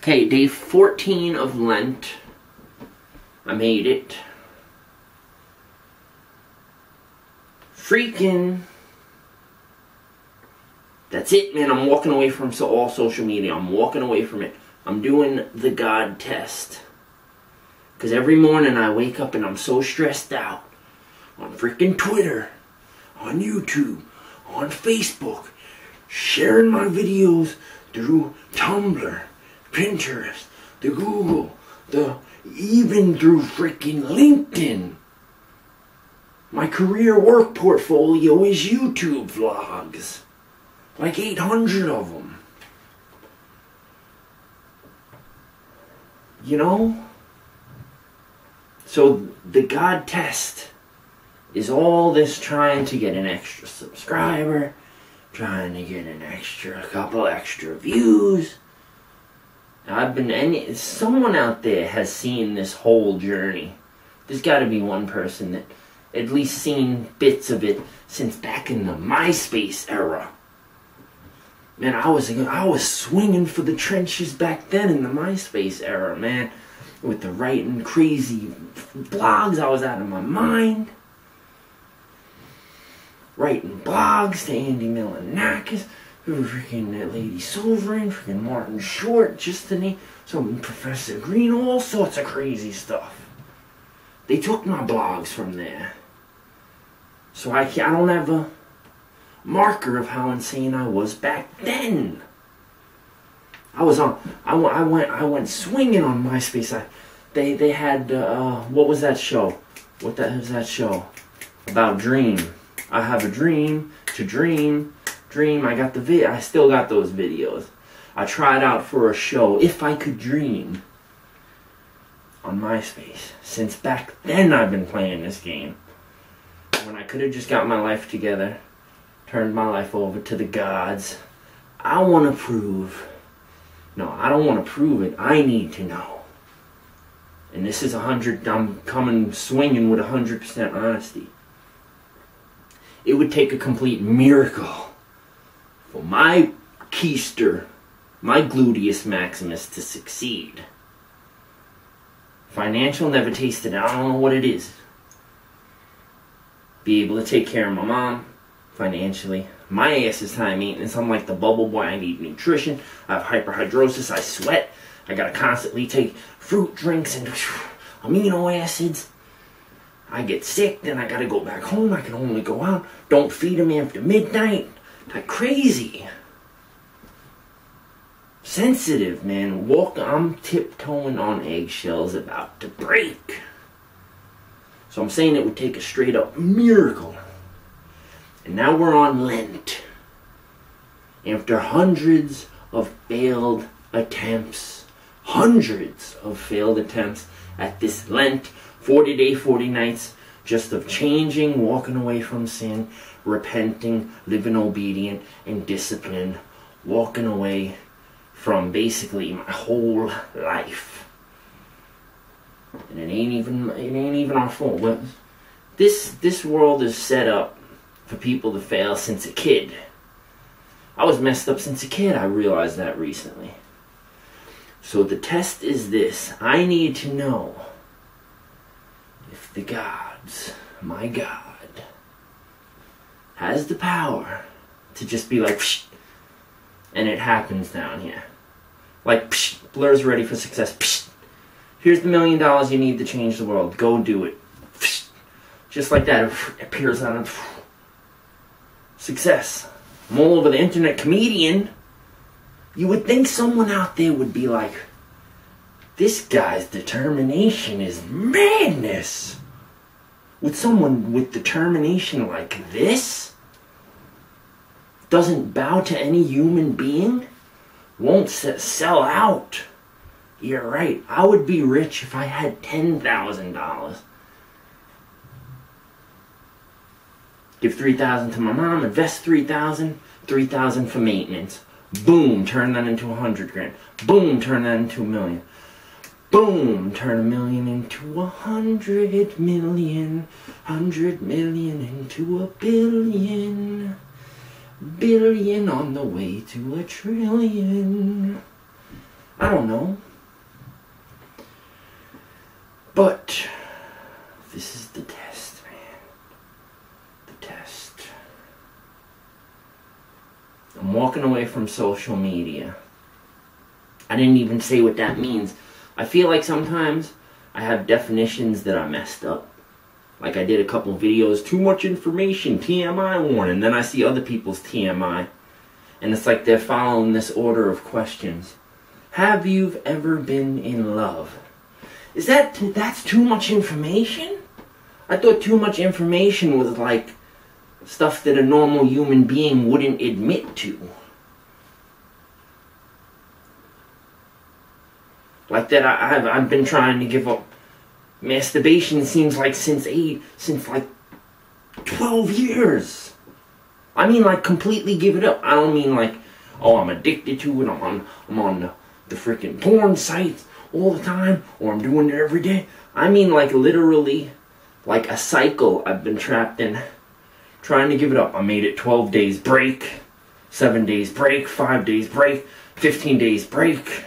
Okay, day 14 of Lent. I made it. Freaking. That's it, man. I'm walking away from all social media. I'm walking away from it. I'm doing the God test. Because every morning I wake up and I'm so stressed out. On freaking Twitter. On YouTube. On Facebook. Sharing my videos through Tumblr. Pinterest. The Google. Even through freaking LinkedIn. My career work portfolio is YouTube vlogs. Like 800 of them. You know? So the God test is all this trying to get an extra subscriber, trying to get a couple extra views. Someone out there has seen this whole journey. There's got to be one person that at least seen bits of it since back in the MySpace era. Man, I was swinging for the trenches back then in the MySpace era, man. With the writing crazy blogs, I was out of my mind. Writing blogs to Andy Milonakis, freaking Lady Sovereign, freaking Martin Short, just to name some Professor Green, all sorts of crazy stuff. They took my blogs from there. So I don't have a marker of how insane I was back then. I went swinging on MySpace. They had what was that show? What was that show? About dream. I have a dream to dream. I still got those videos. I tried out for a show, If I Could Dream, on MySpace. Since back then I've been playing this game. When I could have just got my life together, turned my life over to the gods. I want to prove. No, I don't want to prove it. I need to know. And this is I'm coming swinging with 100% honesty. It would take a complete miracle for my keister, my gluteus maximus to succeed. Financial, never tasted it. I don't know what it is. Be able to take care of my mom financially. My ass is high maintenance. I'm like the bubble boy. I need nutrition. I have hyperhidrosis. I sweat. I gotta constantly take fruit drinks and amino acids. I get sick, then I gotta go back home. I can only go out. Don't feed them after midnight. Like crazy. Sensitive, man. I'm tiptoeing on eggshells about to break. So I'm saying it would take a straight up miracle. And now we're on Lent. After hundreds of failed attempts at this Lent, 40 days, 40 nights, just of changing, walking away from sin, repenting, living obedient and disciplined, walking away from basically my whole life. And it ain't even our fault. This world is set up for people to fail since a kid. I was messed up since a kid. I realized that recently. So the test is this. I need to know if the gods, my God, has the power to just be like, psh, and it happens down here. Like, psh, BLURZ ready for success. Psh, here's the $1 million you need to change the world. Go do it. Psh, just like that, it appears on a success. I'm all over the internet, comedian. You would think someone out there would be like, this guy's determination is madness. Would someone with determination like this, doesn't bow to any human being, won't sell out? You're right. I would be rich if I had $10,000. Give $3,000 to my mom, invest $3,000, $3,000 for maintenance. Boom, turn that into $100,000. Boom, turn that into $1 million. Boom, turn $1 million into $100 million. $100 million into $1 billion. Billion on the way to $1 trillion. I don't know. But this is the test, man. The test. I'm walking away from social media. I didn't even say what that means. I feel like sometimes I have definitions that I messed up. Like I did a couple of videos, too much information, TMI warning. Then I see other people's TMI. And it's like they're following this order of questions. Have you ever been in love? That's too much information? I thought too much information was like stuff that a normal human being wouldn't admit to. Like that I've been trying to give up. Masturbation seems like since like 12 years. I mean like completely give it up. I don't mean like, oh, I'm addicted to it, I'm on the freaking porn sites all the time, or I'm doing it every day. I mean like literally like a cycle I've been trapped in, trying to give it up. I made it 12 days break, 7 days break, 5 days break, 15 days break.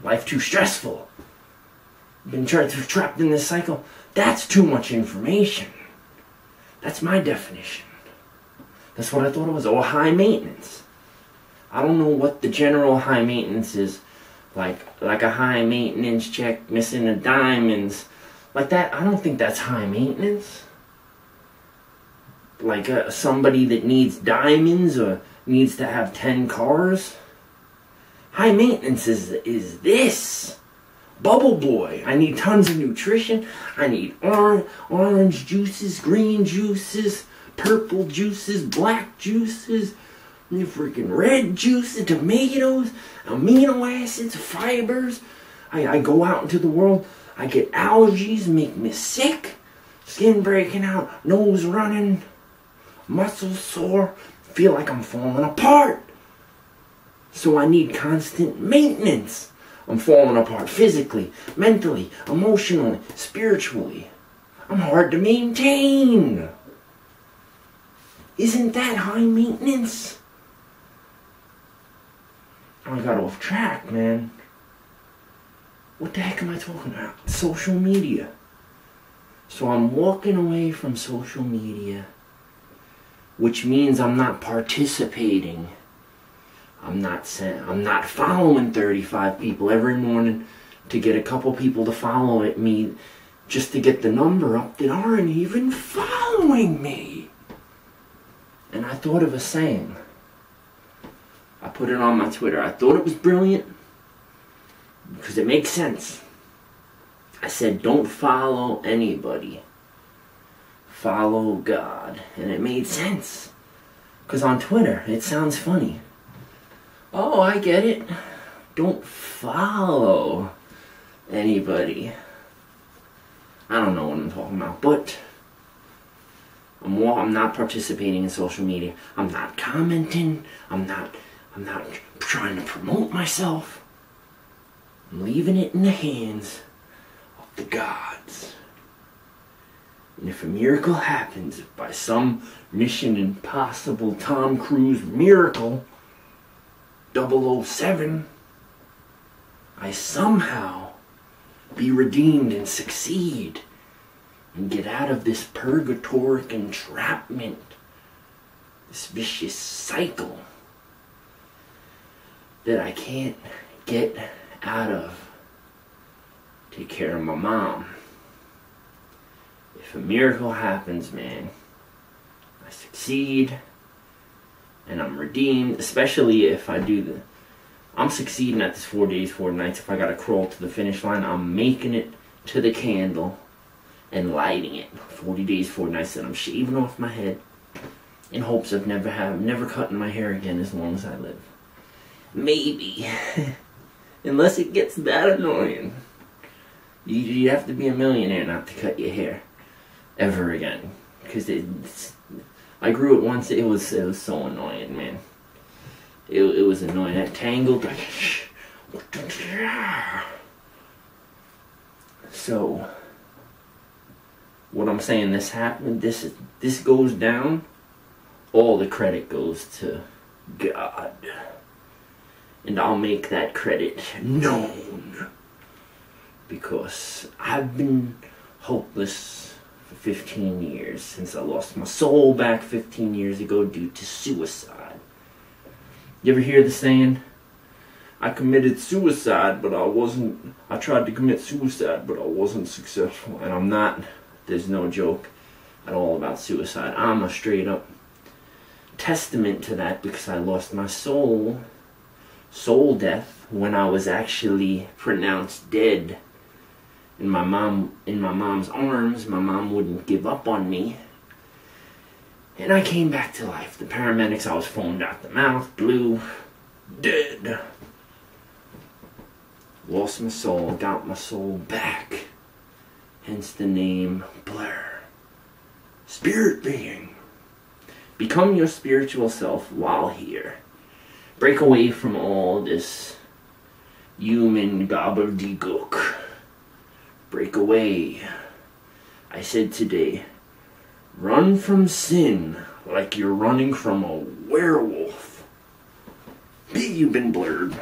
Life too stressful. Been trapped in this cycle. That's too much information. That's my definition. That's what I thought it was. Or high maintenance. I don't know what the general high maintenance is. Like a high maintenance check missing the diamonds. Like that, I don't think that's high maintenance. Like somebody that needs diamonds or needs to have 10 cars. High maintenance is this. Bubble Boy. I need tons of nutrition. I need orange juices, green juices, purple juices, black juices, freaking red juices, tomatoes, amino acids, fibers. I go out into the world. I get allergies, make me sick, skin breaking out, nose running, muscles sore, feel like I'm falling apart. So I need constant maintenance. I'm falling apart physically, mentally, emotionally, spiritually. I'm hard to maintain. Isn't that high maintenance? I got off track, man. What the heck am I talking about? Social media. So I'm walking away from social media, which means I'm not participating. I'm not following 35 people every morning to get a couple people to follow me just to get the number up that aren't even following me. And I thought of a saying. I put it on my Twitter. I thought it was brilliant because it makes sense. I said, don't follow anybody. Follow God. And it made sense. Because on Twitter, it sounds funny. Oh, I get it. Don't follow anybody. I don't know what I'm talking about, but I'm not participating in social media. I'm not commenting. I'm not trying to promote myself. I'm leaving it in the hands of the gods. And if a miracle happens, if by some Mission Impossible Tom Cruise miracle, 007, I somehow be redeemed and succeed and get out of this purgatoric entrapment, this vicious cycle that I can't get out of. Take care of my mom. If a miracle happens, man, I succeed and I'm redeemed, especially if I do I'm succeeding at this 4 days, 4 nights. If I gotta crawl to the finish line, I'm making it to the candle and lighting it. 40 days, 4 nights that I'm shaving off my head in hopes of never cutting my hair again as long as I live. Maybe. Unless it gets that annoying. You have to be a millionaire not to cut your hair ever again. Because I grew it once. It was so annoying, man. It was annoying. That tangled. So, what I'm saying, this happened. This goes down. All the credit goes to God. And I'll make that credit known. Because I've been hopeless for 15 years since I lost my soul back 15 years ago due to suicide. You ever hear the saying, I committed suicide, but I tried to commit suicide, but I wasn't successful. And I'm not. There's no joke at all about suicide. I'm a straight up testament to that because I lost my soul death, when I was actually pronounced dead in my mom's arms. My mom wouldn't give up on me. And I came back to life. The paramedics, I was foamed out the mouth, blue, dead. Lost my soul, got my soul back. Hence the name BLURZ. Spirit being. Become your spiritual self while here. Break away from all this human gobbledygook. Break away. I said today, run from sin like you're running from a werewolf. Be you been blurred.